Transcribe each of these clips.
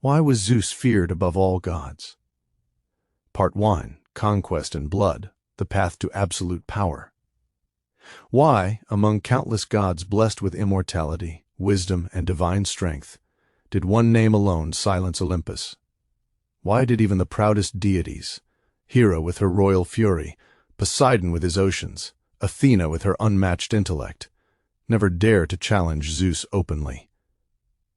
Why was Zeus feared above all gods? Part 1. Conquest and Blood, the Path to Absolute Power. Why, among countless gods blessed with immortality, wisdom, and divine strength, did one name alone silence Olympus? Why did even the proudest deities, Hera with her royal fury, Poseidon with his oceans, Athena with her unmatched intellect, never dare to challenge Zeus openly?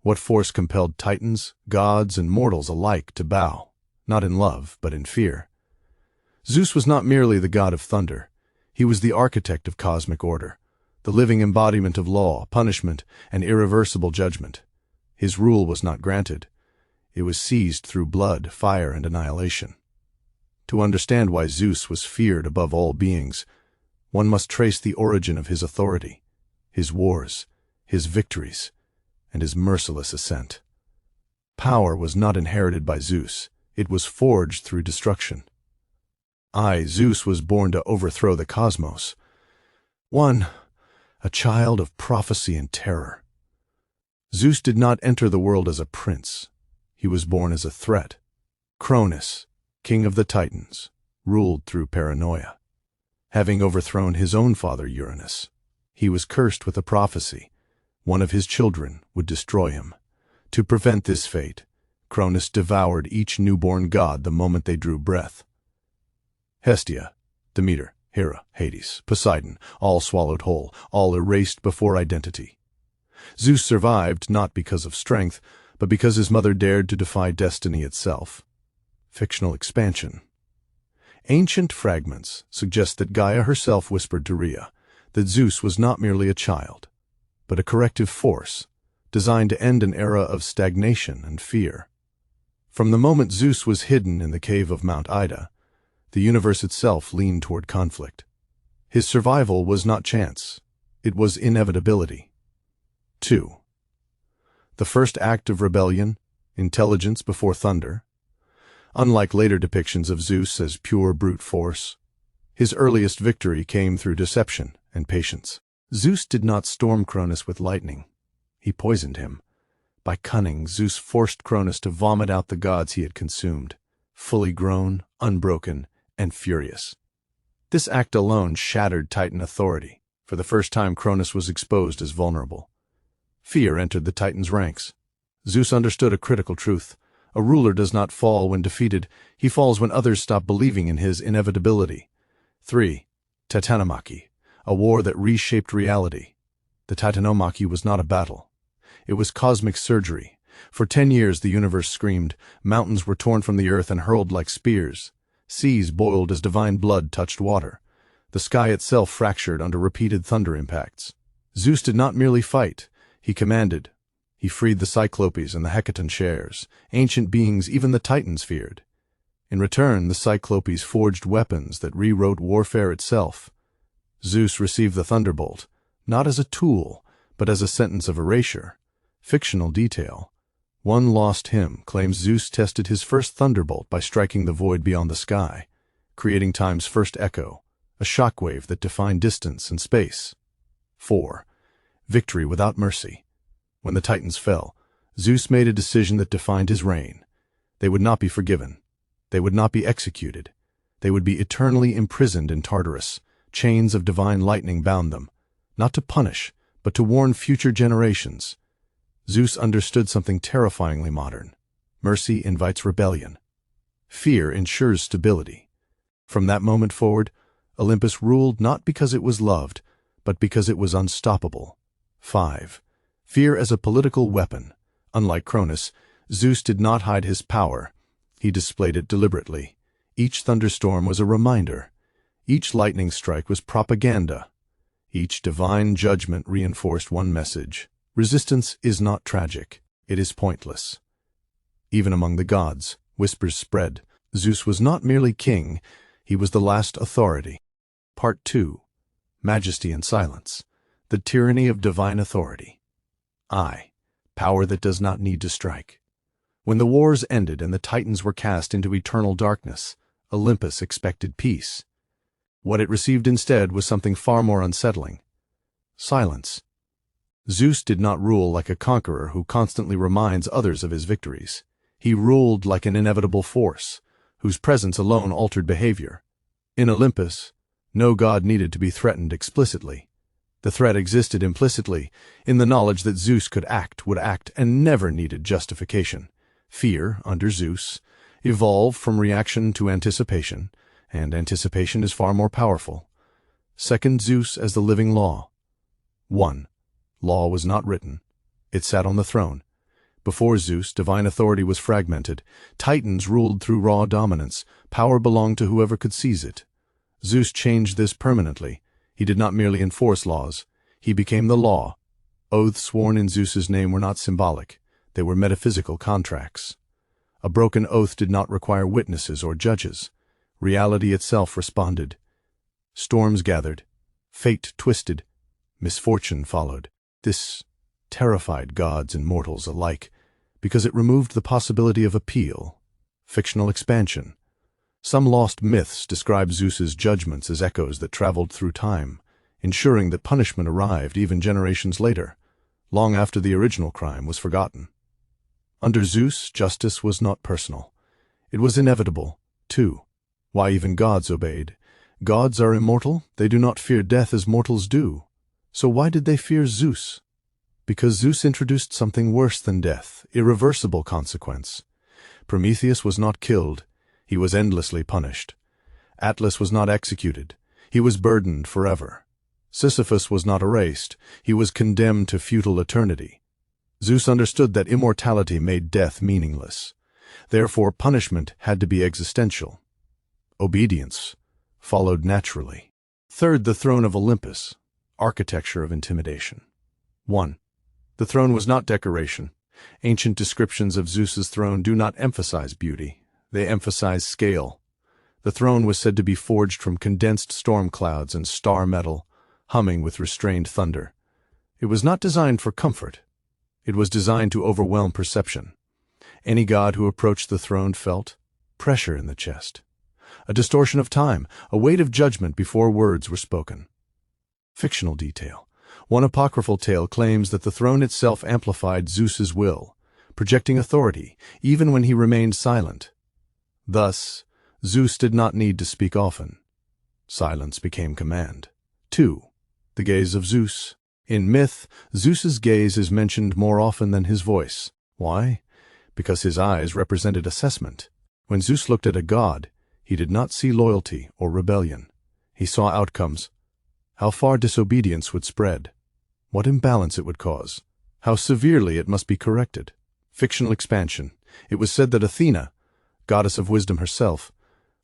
What force compelled titans, gods, and mortals alike to bow, not in love, but in fear? Zeus was not merely the god of thunder. He was the architect of cosmic order, the living embodiment of law, punishment, and irreversible judgment. His rule was not granted. It was seized through blood, fire, and annihilation. To understand why Zeus was feared above all beings, one must trace the origin of his authority, his wars, his victories, and his merciless ascent. Power was not inherited by Zeus. It was forged through destruction. Zeus was born to overthrow the cosmos. A child of prophecy and terror. Zeus did not enter the world as a prince. He was born as a threat. Cronus, king of the Titans, ruled through paranoia. Having overthrown his own father Uranus, he was cursed with a prophecy. One of his children would destroy him. To prevent this fate, Cronus devoured each newborn god the moment they drew breath. Hestia, Demeter, Hera, Hades, Poseidon, all swallowed whole, all erased before identity. Zeus survived not because of strength, but because his mother dared to defy destiny itself. Fictional expansion. Ancient fragments suggest that Gaia herself whispered to Rhea that Zeus was not merely a child, but a corrective force designed to end an era of stagnation and fear. From the moment Zeus was hidden in the cave of Mount Ida, the universe itself leaned toward conflict. His survival was not chance. It was inevitability. 2. The first act of rebellion, intelligence before thunder. Unlike later depictions of Zeus as pure brute force, his earliest victory came through deception and patience. Zeus did not storm Cronus with lightning. He poisoned him. By cunning, Zeus forced Cronus to vomit out the gods he had consumed, fully grown, unbroken, and furious. This act alone shattered Titan authority. For the first time, Cronus was exposed as vulnerable. Fear entered the Titans' ranks. Zeus understood a critical truth. A ruler does not fall when defeated. He falls when others stop believing in his inevitability. 3. Titanomachy, a war that reshaped reality. The Titanomachy was not a battle. It was cosmic surgery. For 10 years the universe screamed. Mountains were torn from the earth and hurled like spears. Seas boiled as divine blood touched water. The sky itself fractured under repeated thunder impacts. Zeus did not merely fight. He commanded. He freed the Cyclopes and the Hecaton shares. Ancient beings even the Titans feared. In return, the Cyclopes forged weapons that rewrote warfare itself. Zeus received the thunderbolt, not as a tool, but as a sentence of erasure. Fictional detail. One lost hymn claims Zeus tested his first thunderbolt by striking the void beyond the sky, creating time's first echo, a shockwave that defined distance and space. 4. Victory without mercy. When the Titans fell, Zeus made a decision that defined his reign. They would not be forgiven. They would not be executed. They would be eternally imprisoned in Tartarus. Chains of divine lightning bound them, not to punish, but to warn future generations. Zeus understood something terrifyingly modern. Mercy invites rebellion. Fear ensures stability. From that moment forward, Olympus ruled not because it was loved, but because it was unstoppable. 5. Fear as a political weapon. Unlike Cronus, Zeus did not hide his power. He displayed it deliberately. Each thunderstorm was a reminder. Each lightning strike was propaganda. Each divine judgment reinforced one message. Resistance is not tragic. It is pointless. Even among the gods, whispers spread. Zeus was not merely king, he was the last authority. Part 2. Majesty and Silence. The Tyranny of Divine Authority. Power that does not need to strike. When the wars ended and the Titans were cast into eternal darkness, Olympus expected peace. What it received instead was something far more unsettling. Silence. Zeus did not rule like a conqueror who constantly reminds others of his victories. He ruled like an inevitable force, whose presence alone altered behavior. In Olympus, no god needed to be threatened explicitly. The threat existed implicitly, in the knowledge that Zeus could act, would act, and never needed justification. Fear, under Zeus, evolved from reaction to anticipation, and anticipation is far more powerful. Second, Zeus as the living law. 1. Law was not written. It sat on the throne. Before Zeus, divine authority was fragmented. Titans ruled through raw dominance. Power belonged to whoever could seize it. Zeus changed this permanently. He did not merely enforce laws. He became the law. Oaths sworn in Zeus's name were not symbolic. They were metaphysical contracts. A broken oath did not require witnesses or judges. Reality itself responded. Storms gathered. Fate twisted. Misfortune followed. This terrified gods and mortals alike, because it removed the possibility of appeal. Fictional expansion. Some lost myths describe Zeus's judgments as echoes that traveled through time, ensuring that punishment arrived even generations later, long after the original crime was forgotten. Under Zeus, justice was not personal. It was inevitable, too. Why even gods obeyed? Gods are immortal. They do not fear death as mortals do. So why did they fear Zeus? Because Zeus introduced something worse than death, irreversible consequence. Prometheus was not killed. He was endlessly punished. Atlas was not executed. He was burdened forever. Sisyphus was not erased. He was condemned to futile eternity. Zeus understood that immortality made death meaningless. Therefore, punishment had to be existential. Obedience followed naturally. Third, the throne of Olympus, architecture of intimidation. 1. The throne was not decoration. Ancient descriptions of Zeus's throne do not emphasize beauty. They emphasize scale. The throne was said to be forged from condensed storm clouds and star metal, humming with restrained thunder. It was not designed for comfort. It was designed to overwhelm perception. Any god who approached the throne felt pressure in the chest, a distortion of time, a weight of judgment before words were spoken. Fictional detail. One apocryphal tale claims that the throne itself amplified Zeus's will, projecting authority, even when he remained silent. Thus, Zeus did not need to speak often. Silence became command. 2. The gaze of Zeus. In myth, Zeus's gaze is mentioned more often than his voice. Why? Because his eyes represented assessment. When Zeus looked at a god, he did not see loyalty or rebellion. He saw outcomes. How far disobedience would spread. What imbalance it would cause. How severely it must be corrected. Fictional expansion. It was said that Athena, goddess of wisdom herself,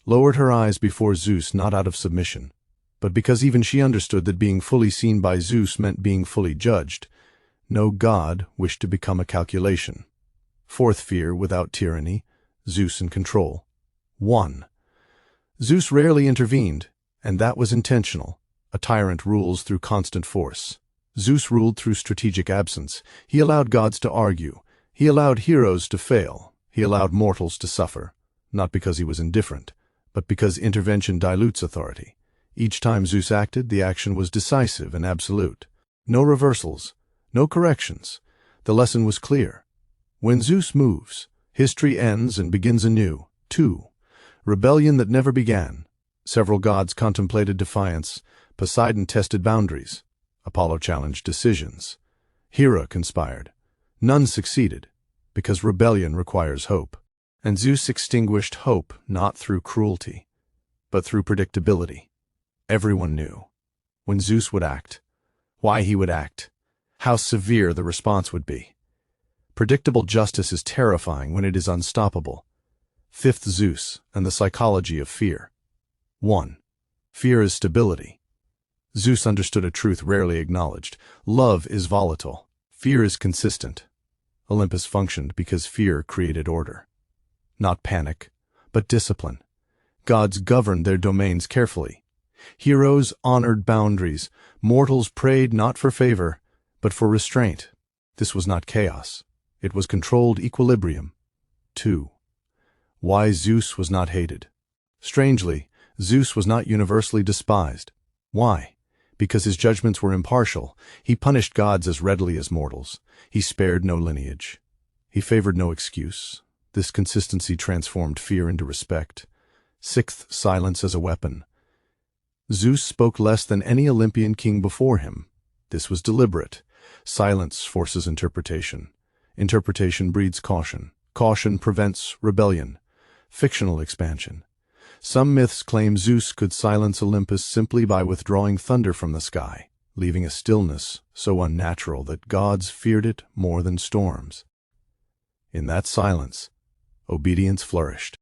lowered her eyes before Zeus not out of submission, but because even she understood that being fully seen by Zeus meant being fully judged. No god wished to become a calculation. Fourth fear without tyranny, Zeus in control. 1. Zeus rarely intervened, and that was intentional. A tyrant rules through constant force. Zeus ruled through strategic absence. He allowed gods to argue. He allowed heroes to fail. He allowed mortals to suffer, not because he was indifferent, but because intervention dilutes authority. Each time Zeus acted, the action was decisive and absolute. No reversals, no corrections. The lesson was clear. When Zeus moves, history ends and begins anew. 2. Rebellion that never began. Several gods contemplated defiance. Poseidon tested boundaries. Apollo challenged decisions. Hera conspired. None succeeded, because rebellion requires hope. And Zeus extinguished hope not through cruelty, but through predictability. Everyone knew when Zeus would act, why he would act, how severe the response would be. Predictable justice is terrifying when it is unstoppable. Fifth, Zeus and the psychology of fear. 1. Fear is stability. Zeus understood a truth rarely acknowledged. Love is volatile. Fear is consistent. Olympus functioned because fear created order. Not panic, but discipline. Gods governed their domains carefully. Heroes honored boundaries. Mortals prayed not for favor, but for restraint. This was not chaos. It was controlled equilibrium. 2. Why Zeus was not hated. Strangely, Zeus was not universally despised. Why? Because his judgments were impartial. He punished gods as readily as mortals. He spared no lineage. He favored no excuse. This consistency transformed fear into respect. Sixth, silence as a weapon. Zeus spoke less than any Olympian king before him. This was deliberate. Silence forces interpretation. Interpretation breeds caution. Caution prevents rebellion. Fictional expansion. Some myths claim Zeus could silence Olympus simply by withdrawing thunder from the sky, leaving a stillness so unnatural that gods feared it more than storms. In that silence, obedience flourished.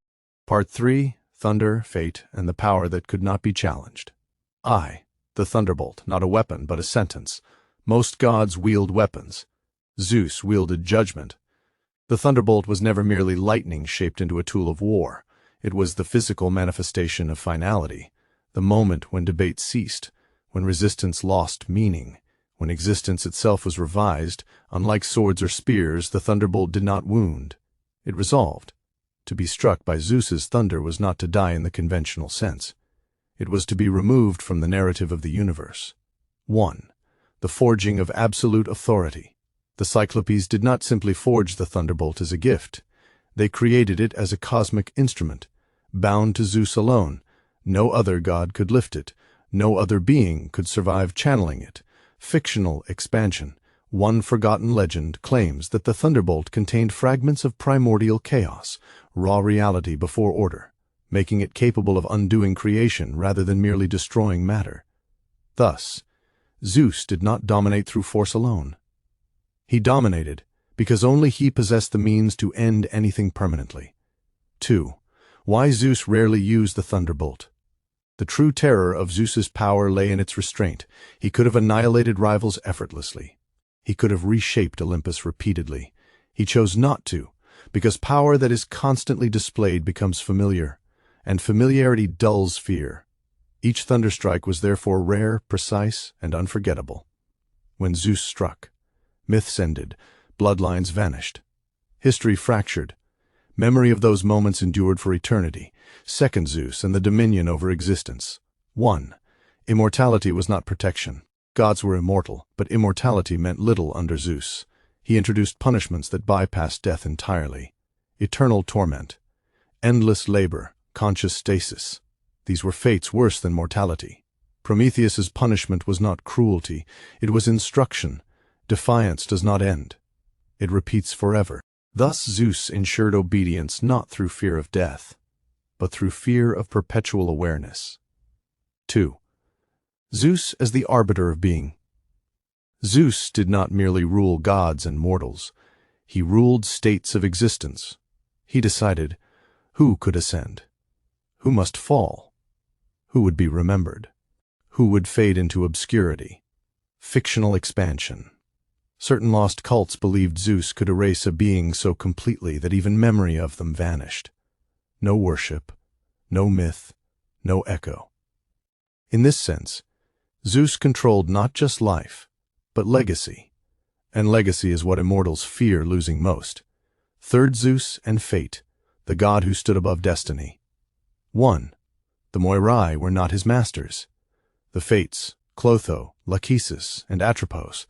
Part 3. Thunder, Fate, and the Power That Could Not Be Challenged. The thunderbolt, not a weapon, but a sentence. Most gods wield weapons. Zeus wielded judgment. The thunderbolt was never merely lightning shaped into a tool of war. It was the physical manifestation of finality, the moment when debate ceased, when resistance lost meaning, when existence itself was revised. Unlike swords or spears, the thunderbolt did not wound. It resolved. To be struck by Zeus's thunder was not to die in the conventional sense. It was to be removed from the narrative of the universe. 1. The forging of absolute authority. The Cyclopes did not simply forge the thunderbolt as a gift. They created it as a cosmic instrument, bound to Zeus alone. No other god could lift it. No other being could survive channeling it. Fictional expansion. One forgotten legend claims that the thunderbolt contained fragments of primordial chaos, raw reality before order, making it capable of undoing creation rather than merely destroying matter. Thus, Zeus did not dominate through force alone. He dominated because only he possessed the means to end anything permanently. 2. Why Zeus rarely used the thunderbolt. The true terror of Zeus's power lay in its restraint. He could have annihilated rivals effortlessly. He could have reshaped Olympus repeatedly. He chose not to, because power that is constantly displayed becomes familiar, and familiarity dulls fear. Each thunderstrike was therefore rare, precise, and unforgettable. When Zeus struck, myths ended, bloodlines vanished. History fractured. Memory of those moments endured for eternity. Second Zeus and the dominion over existence. 1. Immortality was not protection. Gods were immortal, but immortality meant little under Zeus. He introduced punishments that bypassed death entirely. Eternal torment. Endless labor. Conscious stasis. These were fates worse than mortality. Prometheus's punishment was not cruelty, it was instruction. Defiance does not end. It repeats forever. Thus Zeus ensured obedience not through fear of death, but through fear of perpetual awareness. 2. Zeus as the arbiter of being. Zeus did not merely rule gods and mortals. He ruled states of existence. He decided who could ascend, who must fall, who would be remembered, who would fade into obscurity. Fictional expansion. Certain lost cults believed Zeus could erase a being so completely that even memory of them vanished. No worship, no myth, no echo. In this sense, Zeus controlled not just life, but legacy. And legacy is what immortals fear losing most. Third Zeus and Fate, the god who stood above destiny. 1. The Moirai were not his masters. The Fates, Clotho, Lachesis, and Atropos,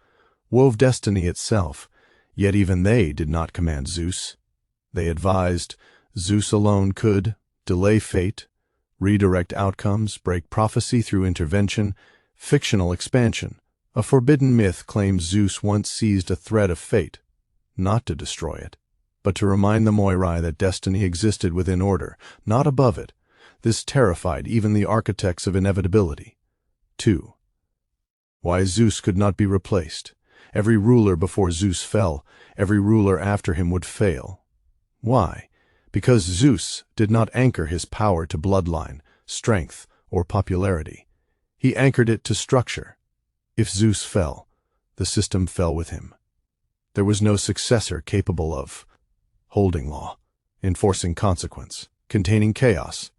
wove destiny itself, yet even they did not command Zeus. They advised. Zeus alone could delay fate, redirect outcomes, break prophecy through intervention. Fictional expansion. A forbidden myth claims Zeus once seized a thread of fate, not to destroy it, but to remind the Moirai that destiny existed within order, not above it. This terrified even the architects of inevitability. 2. Why Zeus could not be replaced. Every ruler before Zeus fell, every ruler after him would fail. Why? Because Zeus did not anchor his power to bloodline, strength, or popularity. He anchored it to structure. If Zeus fell, the system fell with him. There was no successor capable of holding law, enforcing consequence, containing chaos.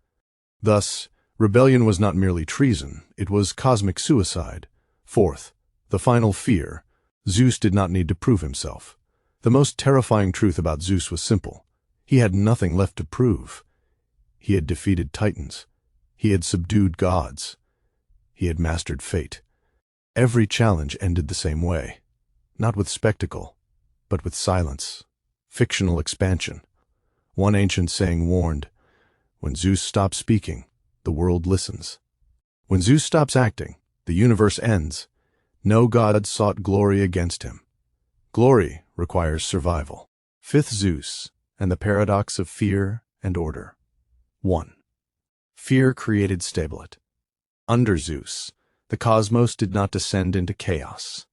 Thus, rebellion was not merely treason, it was cosmic suicide. 4th, the final fear. Zeus did not need to prove himself. The most terrifying truth about Zeus was simple. He had nothing left to prove. He had defeated titans. He had subdued gods. He had mastered fate. Every challenge ended the same way, not with spectacle, but with silence. Fictional expansion. One ancient saying warned, when Zeus stops speaking, the world listens. When Zeus stops acting, the universe ends. No god sought glory against him. Glory requires survival. Fifth, Zeus and the paradox of fear and order. 1. Fear created stability. Under Zeus, the cosmos did not descend into chaos.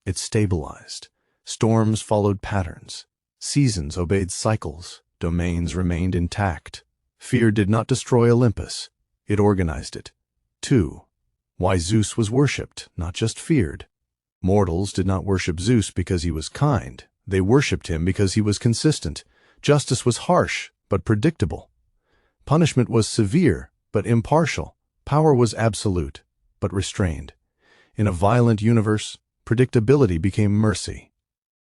It stabilized. Storms followed patterns. Seasons obeyed cycles. Domains remained intact. Fear did not destroy Olympus. It organized it. 2. Why Zeus was worshipped, not just feared. Mortals did not worship Zeus because he was kind. They worshipped him because he was consistent. Justice was harsh, but predictable. Punishment was severe, but impartial. Power was absolute, but restrained. In a violent universe, predictability became mercy.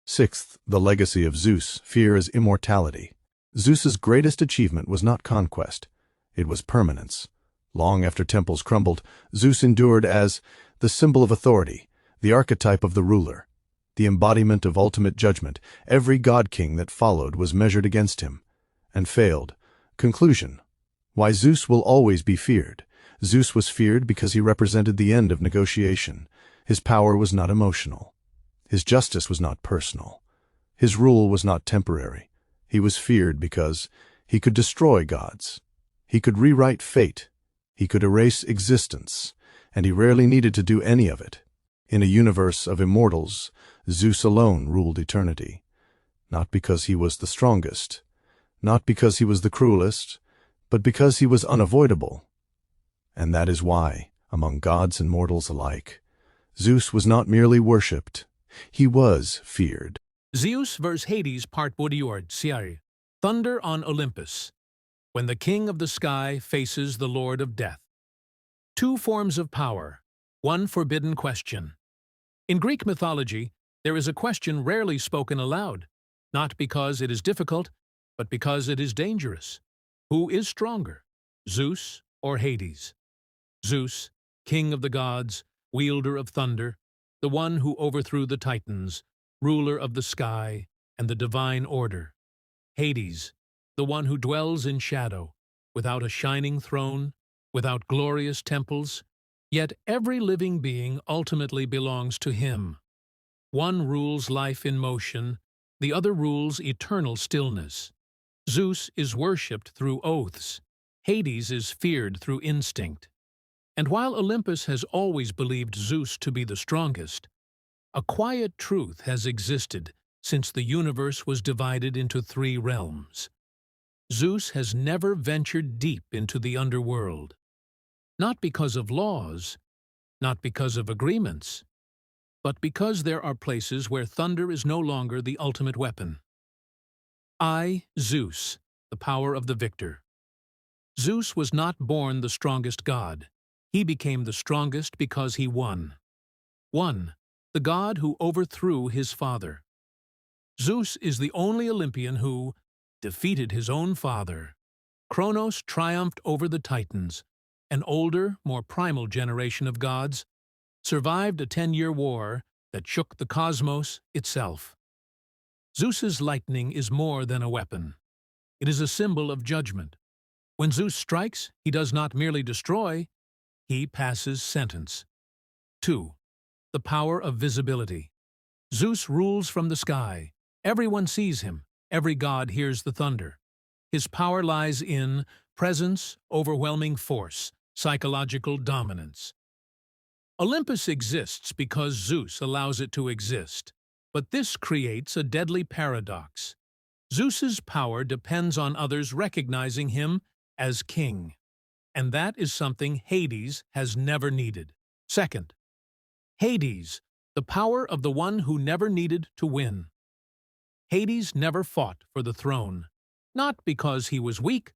Sixth, the legacy of Zeus, fear as immortality. Zeus's greatest achievement was not conquest. It was permanence. Long after temples crumbled, Zeus endured as the symbol of authority, the archetype of the ruler, the embodiment of ultimate judgment. Every god-king that followed was measured against him, and failed. Conclusion: why Zeus will always be feared. Zeus was feared because he represented the end of negotiation. His power was not emotional. His justice was not personal. His rule was not temporary. He was feared because he could destroy gods. He could rewrite fate. He could erase existence, and he rarely needed to do any of it. In a universe of immortals, Zeus alone ruled eternity. Not because he was the strongest, not because he was the cruelest, but because he was unavoidable. And that is why, among gods and mortals alike, Zeus was not merely worshipped, he was feared. Zeus vs. Hades Part Woodiord Siari. Thunder on Olympus. When the king of the sky faces the lord of death. Two forms of power, one forbidden question. In Greek mythology, there is a question rarely spoken aloud, not because it is difficult, but because it is dangerous. Who is stronger, Zeus or Hades? Zeus, king of the gods, wielder of thunder, the one who overthrew the Titans, ruler of the sky and the divine order. Hades, the one who dwells in shadow, without a shining throne, without glorious temples, yet every living being ultimately belongs to him. One rules life in motion, the other rules eternal stillness. Zeus is worshipped through oaths. Hades is feared through instinct. And while Olympus has always believed Zeus to be the strongest, a quiet truth has existed since the universe was divided into three realms. Zeus has never ventured deep into the underworld. Not because of laws, not because of agreements, but because there are places where thunder is no longer the ultimate weapon. I, Zeus, the power of the victor. Zeus was not born the strongest god. He became the strongest because he won. 1. The god who overthrew his father. Zeus is the only Olympian who defeated his own father. Kronos triumphed over the Titans. An older, more primal generation of gods survived a 10-year war that shook the cosmos itself. Zeus's lightning is more than a weapon. It is a symbol of judgment. When Zeus strikes, he does not merely destroy, he passes sentence. 2. The power of visibility. Zeus rules from the sky. Everyone sees him. Every god hears the thunder. His power lies in presence, overwhelming force, psychological dominance. Olympus exists because Zeus allows it to exist, but this creates a deadly paradox. Zeus's power depends on others recognizing him as king, and that is something Hades has never needed. Second, Hades, the power of the one who never needed to win. Hades never fought for the throne, not because he was weak,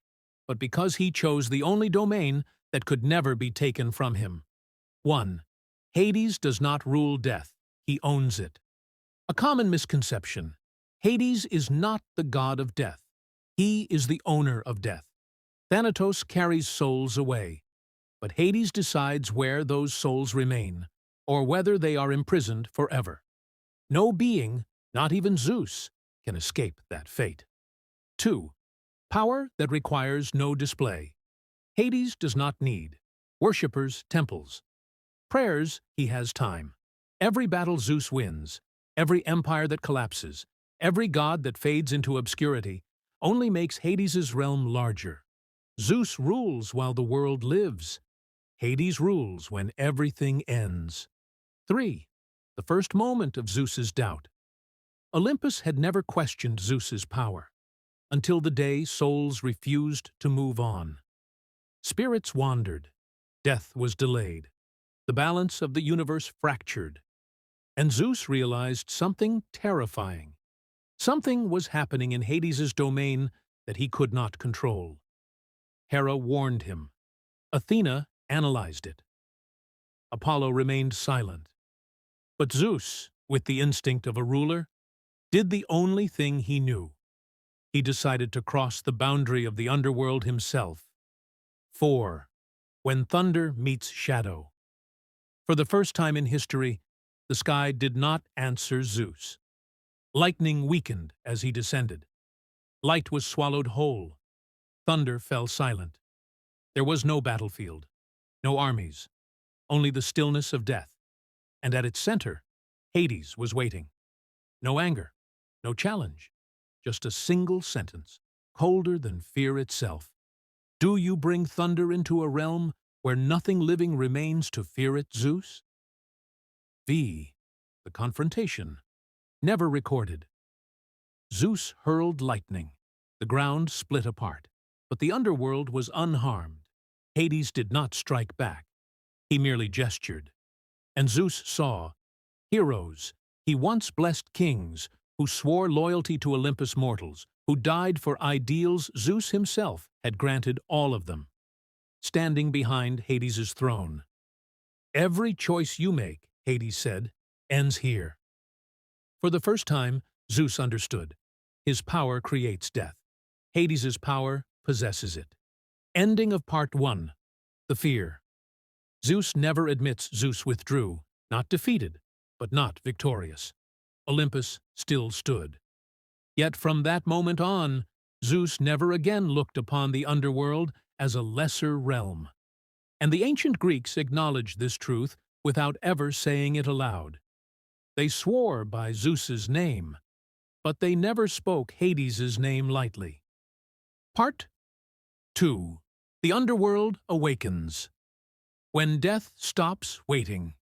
but because he chose the only domain that could never be taken from him. 1. Hades does not rule death, he owns it. A common misconception: Hades is not the god of death. He is the owner of death. Thanatos carries souls away, but Hades decides where those souls remain, or whether they are imprisoned forever. No being, not even Zeus, can escape that fate. 2. Power that requires no display. Hades does not need. Worshippers, temples. Prayers, he has time. Every battle Zeus wins, every empire that collapses, every god that fades into obscurity, only makes Hades's realm larger. Zeus rules while the world lives. Hades rules when everything ends. 3. The first moment of Zeus's doubt. Olympus had never questioned Zeus's power, until the day souls refused to move on. Spirits wandered. Death was delayed. The balance of the universe fractured. And Zeus realized something terrifying. Something was happening in Hades's domain that he could not control. Hera warned him. Athena analyzed it. Apollo remained silent. But Zeus, with the instinct of a ruler, did the only thing he knew. He decided to cross the boundary of the underworld himself. 4. When thunder meets shadow. For the first time in history, the sky did not answer Zeus. Lightning weakened as he descended. Light was swallowed whole. Thunder fell silent. There was no battlefield, no armies, only the stillness of death. And at its center, Hades was waiting. No anger, no challenge, just a single sentence, colder than fear itself. Do you bring thunder into a realm where nothing living remains to fear it, Zeus? V. The confrontation. Never recorded. Zeus hurled lightning. The ground split apart. But the underworld was unharmed. Hades did not strike back. He merely gestured. And Zeus saw heroes. He once blessed kings who swore loyalty to Olympus mortals, who died for ideals Zeus himself had granted all of them, standing behind Hades's throne. Every choice you make, Hades said, ends here. For the first time, Zeus understood. His power creates death. Hades's power possesses it. Ending of Part 1. The Fear. Zeus never admits Zeus withdrew, not defeated, but not victorious. Olympus still stood. Yet from that moment on, Zeus never again looked upon the underworld as a lesser realm. And the ancient Greeks acknowledged this truth without ever saying it aloud. They swore by Zeus's name, but they never spoke Hades's name lightly. Part 2. The Underworld Awakens. When death stops waiting.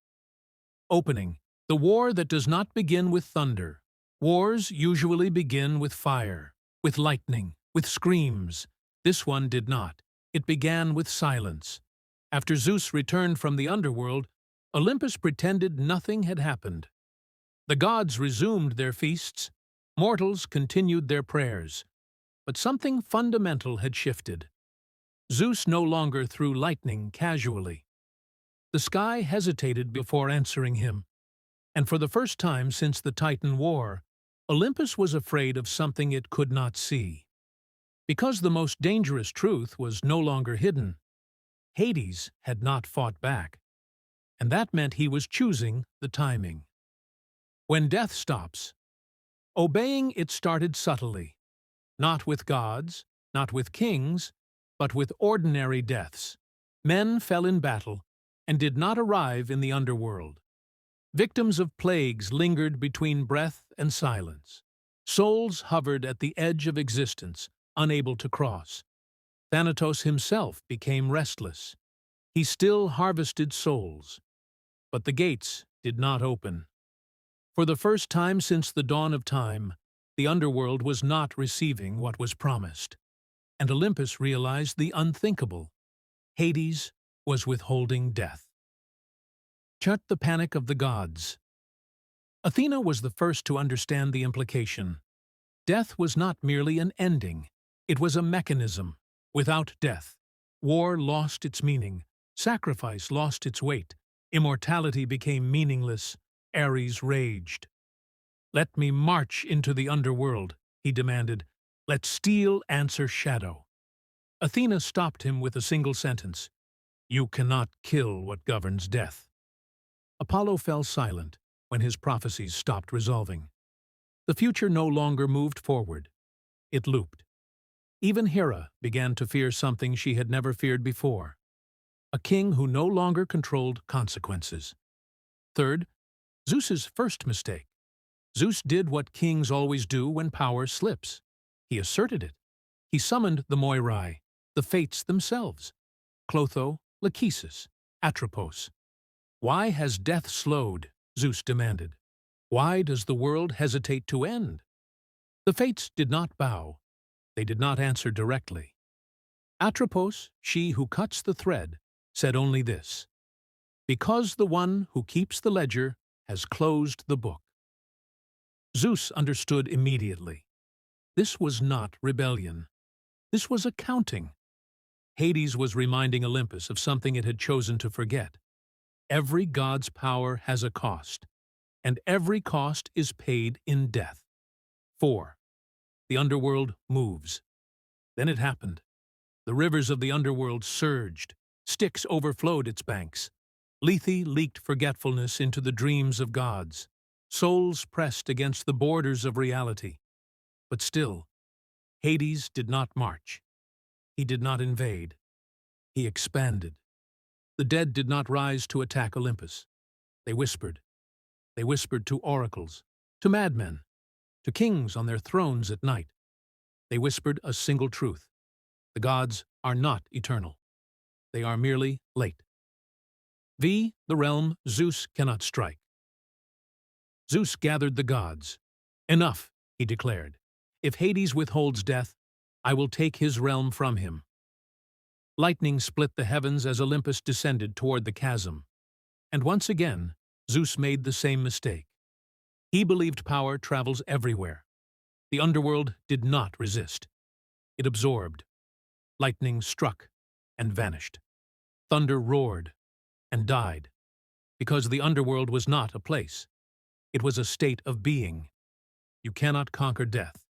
Opening. The war that does not begin with thunder. Wars usually begin with fire, with lightning, with screams. This one did not. It began with silence. After Zeus returned from the underworld, Olympus pretended nothing had happened. The gods resumed their feasts. Mortals continued their prayers. But something fundamental had shifted. Zeus no longer threw lightning casually. The sky hesitated before answering him. And for the first time since the Titan War, Olympus was afraid of something it could not see. Because the most dangerous truth was no longer hidden, Hades had not fought back. And that meant he was choosing the timing. When death stops, obeying it started subtly, not with gods, not with kings, but with ordinary deaths. Men fell in battle and did not arrive in the underworld. Victims of plagues lingered between breath and silence. Souls hovered at the edge of existence, unable to cross. Thanatos himself became restless. He still harvested souls, but the gates did not open. For the first time since the dawn of time, the underworld was not receiving what was promised. And Olympus realized the unthinkable. Hades was withholding death. Chart the panic of the gods. Athena was the first to understand the implication. Death was not merely an ending. It was a mechanism. Without death, war lost its meaning. Sacrifice lost its weight. Immortality became meaningless. Ares raged. "Let me march into the underworld," he demanded. "Let steel answer shadow." Athena stopped him with a single sentence. "You cannot kill what governs death." Apollo fell silent when his prophecies stopped resolving. The future no longer moved forward. It looped. Even Hera began to fear something she had never feared before, a king who no longer controlled consequences. Third, Zeus's first mistake. Zeus did what kings always do when power slips. He asserted it. He summoned the Moirai, the fates themselves, Clotho, Lachesis, Atropos. Why has death slowed? Zeus demanded. Why does the world hesitate to end? The fates did not bow. They did not answer directly. Atropos, she who cuts the thread, said only this: because the one who keeps the ledger has closed the book. Zeus understood immediately. This was not rebellion. This was accounting. Hades was reminding Olympus of something it had chosen to forget. Every god's power has a cost, and every cost is paid in death. 4. The underworld moves. Then it happened. The rivers of the underworld surged. Styx overflowed its banks. Lethe leaked forgetfulness into the dreams of gods. Souls pressed against the borders of reality. But still, Hades did not march. He did not invade. He expanded. The dead did not rise to attack Olympus. They whispered. They whispered to oracles, to madmen, to kings on their thrones at night. They whispered a single truth. The gods are not eternal. They are merely late. The realm Zeus cannot strike. Zeus gathered the gods. Enough, he declared. If Hades withholds death, I will take his realm from him. Lightning split the heavens as Olympus descended toward the chasm. And once again, Zeus made the same mistake. He believed power travels everywhere. The underworld did not resist. It absorbed. Lightning struck and vanished. Thunder roared and died, because the underworld was not a place. It was a state of being. You cannot conquer death.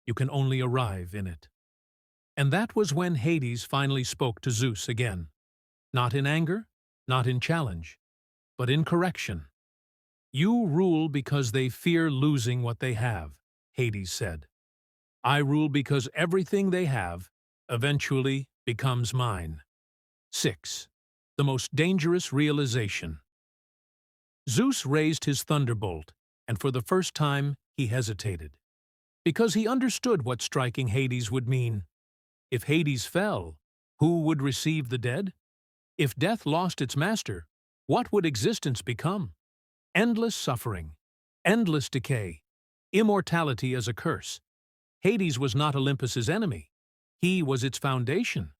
You can only arrive in it. And that was when Hades finally spoke to Zeus again. Not in anger, not in challenge, but in correction. You rule because they fear losing what they have, Hades said. I rule because everything they have eventually becomes mine. 6. The most dangerous realization. Zeus raised his thunderbolt, and for the first time he hesitated. Because he understood what striking Hades would mean. If Hades fell, who would receive the dead? If death lost its master, what would existence become? Endless suffering, endless decay, immortality as a curse. Hades was not Olympus's enemy. He was its foundation.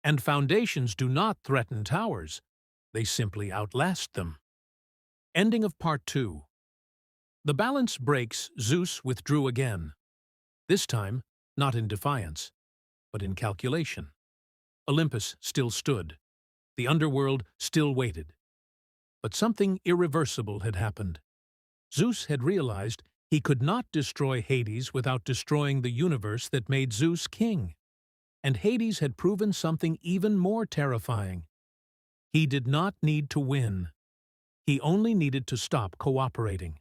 And foundations do not threaten towers. They simply outlast them. Ending of Part 2. The balance breaks. Zeus withdrew again. This time, not in defiance, but in calculation. Olympus still stood. The underworld still waited. But something irreversible had happened. Zeus had realized he could not destroy Hades without destroying the universe that made Zeus king. And Hades had proven something even more terrifying. He did not need to win. He only needed to stop cooperating.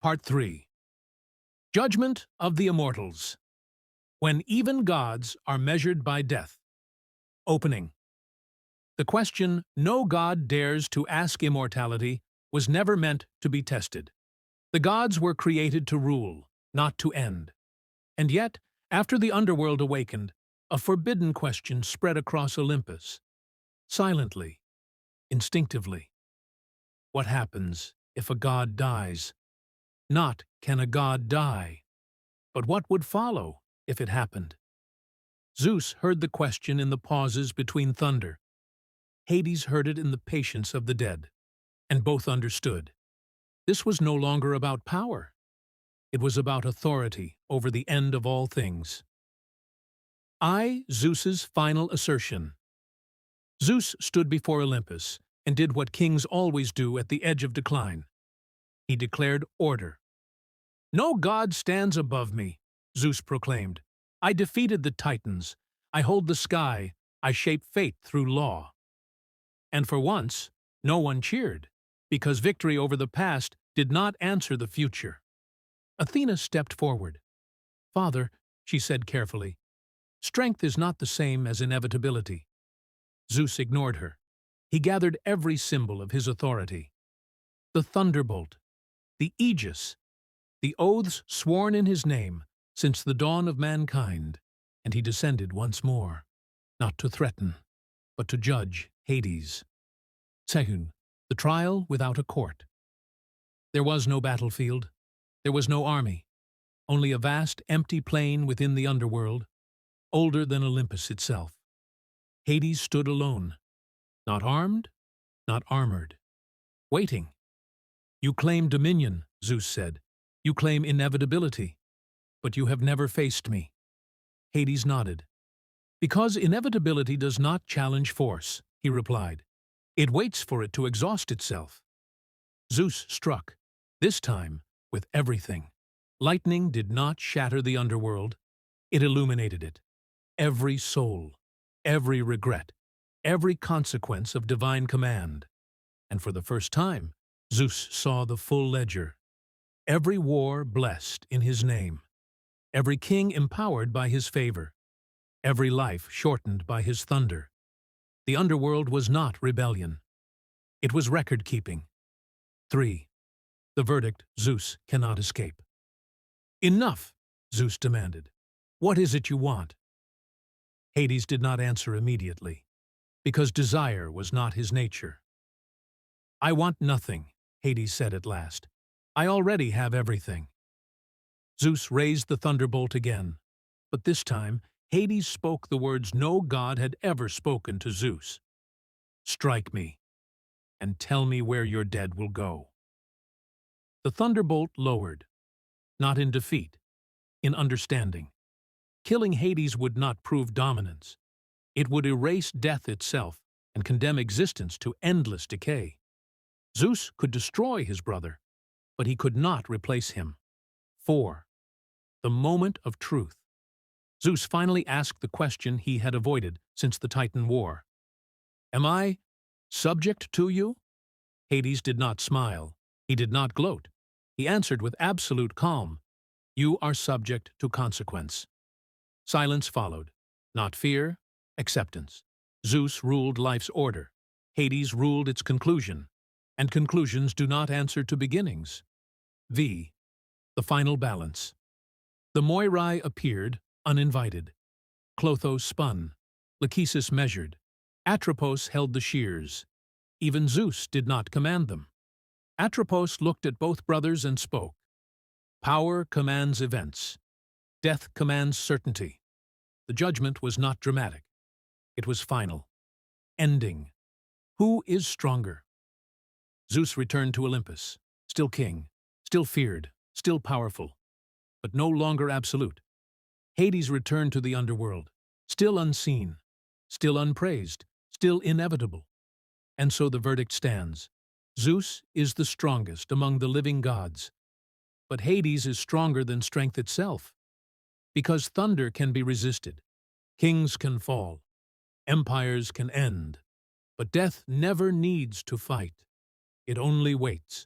Part 3. Judgment of the Immortals. When even gods are measured by death. Opening. The question no god dares to ask immortality was never meant to be tested. The gods were created to rule, not to end. And yet, after the underworld awakened, a forbidden question spread across Olympus. Silently, instinctively. What happens if a god dies? Not can a god die, but what would follow if it happened? Zeus heard the question in the pauses between thunder. Hades heard it in the patience of the dead, and both understood. This was no longer about power. It was about authority over the end of all things. Zeus's final assertion. Zeus stood before Olympus and did what kings always do at the edge of decline. He declared order. No god stands above me, Zeus proclaimed. I defeated the Titans. I hold the sky. I shape fate through law. And for once, no one cheered, because victory over the past did not answer the future. Athena stepped forward. Father, she said carefully, Strength is not the same as inevitability. Zeus ignored her. He gathered every symbol of his authority. The thunderbolt, the aegis, the oaths sworn in his name since the dawn of mankind, and he descended once more, not to threaten, but to judge Hades. Sehun, the trial without a court. There was no battlefield. There was no army. Only a vast, empty plain within the underworld, older than Olympus itself. Hades stood alone, not armed, not armored, waiting. You claim dominion, Zeus said. You claim inevitability, but you have never faced me. Hades nodded. Because inevitability does not challenge force, he replied. It waits for it to exhaust itself. Zeus struck, this time with everything. Lightning did not shatter the underworld. It illuminated it. Every soul, every regret, every consequence of divine command. And for the first time, Zeus saw the full ledger. Every war blessed in his name. Every king empowered by his favor. Every life shortened by his thunder. The underworld was not rebellion. It was record-keeping. 3. The verdict Zeus cannot escape. Enough, Zeus demanded. What is it you want? Hades did not answer immediately, because desire was not his nature. I want nothing, Hades said at last. I already have everything. Zeus raised the thunderbolt again, but this time Hades spoke the words no god had ever spoken to Zeus. Strike me, and tell me where your dead will go. The thunderbolt lowered, not in defeat, in understanding. Killing Hades would not prove dominance. It would erase death itself and condemn existence to endless decay. Zeus could destroy his brother, but he could not replace him. 4. The moment of truth. Zeus finally asked the question he had avoided since the Titan War. Am I subject to you? Hades did not smile. He did not gloat. He answered with absolute calm. You are subject to consequence. Silence followed. Not fear, acceptance. Zeus ruled life's order. Hades ruled its conclusion. And conclusions do not answer to beginnings. V. The final balance. The Moirai appeared, uninvited. Clotho spun. Lachesis measured. Atropos held the shears. Even Zeus did not command them. Atropos looked at both brothers and spoke. Power commands events. Death commands certainty. The judgment was not dramatic. It was final. Ending. Who is stronger? Zeus returned to Olympus, still king, still feared, still powerful, but no longer absolute. Hades returned to the underworld, still unseen, still unpraised, still inevitable. And so the verdict stands. Zeus is the strongest among the living gods. But Hades is stronger than strength itself. Because thunder can be resisted, kings can fall, empires can end, but death never needs to fight. It only waits.